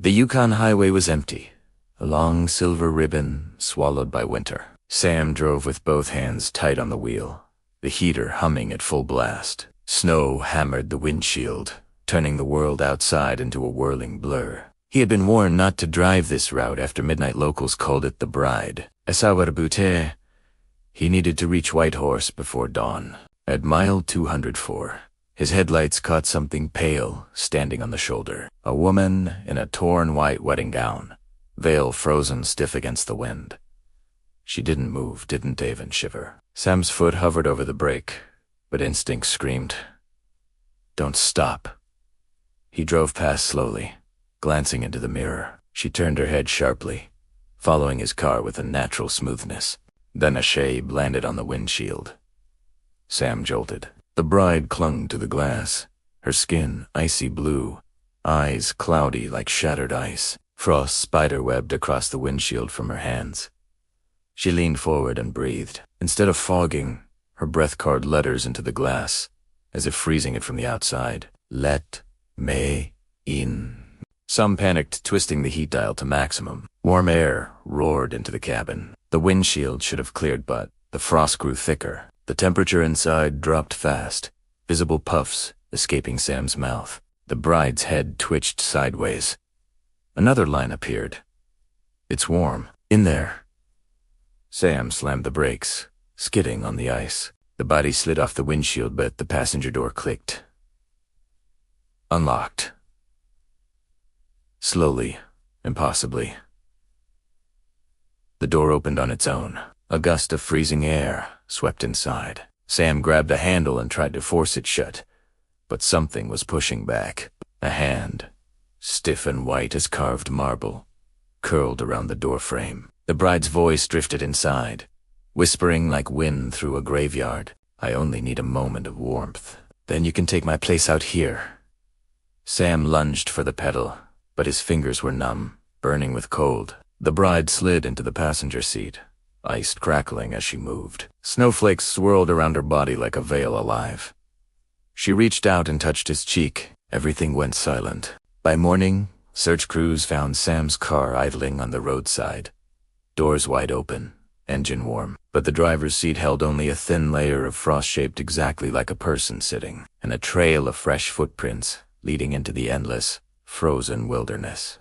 The Yukon Highway was empty, a long silver ribbon swallowed by winter. Sam drove with both hands tight on the wheel, the heater humming at full blast. Snow hammered the windshield, turning the world outside into a whirling blur. He had been warned not to drive this route after midnight locals called it the Bride. Esawarbute. He needed to reach Whitehorse before dawn. At mile 204, his headlights caught something pale standing on the shoulder. A woman in a torn white wedding gown, veil frozen stiff against the wind. She didn't move, didn't even shiver. Sam's foot hovered over the brake, but instinct screamed, "Don't stop." He drove past slowly, glancing into the mirror. She turned her head sharply, following his car with a natural smoothness. Then a shade landed on the windshield. Sam jolted. The bride clung to the glass, her skin icy blue, eyes cloudy like shattered ice. Frost spiderwebbed across the windshield from her hands. She leaned forward and breathed. Instead of fogging, her breath carved letters into the glass, as if freezing it from the outside. Let me in. Sam panicked, twisting the heat dial to maximum. Warm air roared into the cabin. The windshield should have cleared, but the frost grew thicker. The temperature inside dropped fast, visible puffs escaping Sam's mouth. The bride's head twitched sideways. Another line appeared. "It's warm. In there." Sam slammed the brakes, skidding on the ice. The body slid off the windshield, but the passenger door clicked. Unlocked. Slowly, impossibly. The door opened on its own. A gust of freezing air swept inside. Sam grabbed a handle and tried to force it shut, but something was pushing back. A hand, stiff and white as carved marble, curled around the doorframe. The bride's voice drifted inside, whispering like wind through a graveyard. "I only need a moment of warmth. Then you can take my place out here." Sam lunged for the pedal, but his fingers were numb, burning with cold. The bride slid into the passenger seat, ice crackling as she moved. Snowflakes swirled around her body like a veil alive. She reached out and touched his cheek. Everything went silent. By morning, search crews found Sam's car idling on the roadside. Doors wide open, engine warm, but the driver's seat held only a thin layer of frost shaped exactly like a person sitting, and a trail of fresh footprints leading into the endless, frozen wilderness.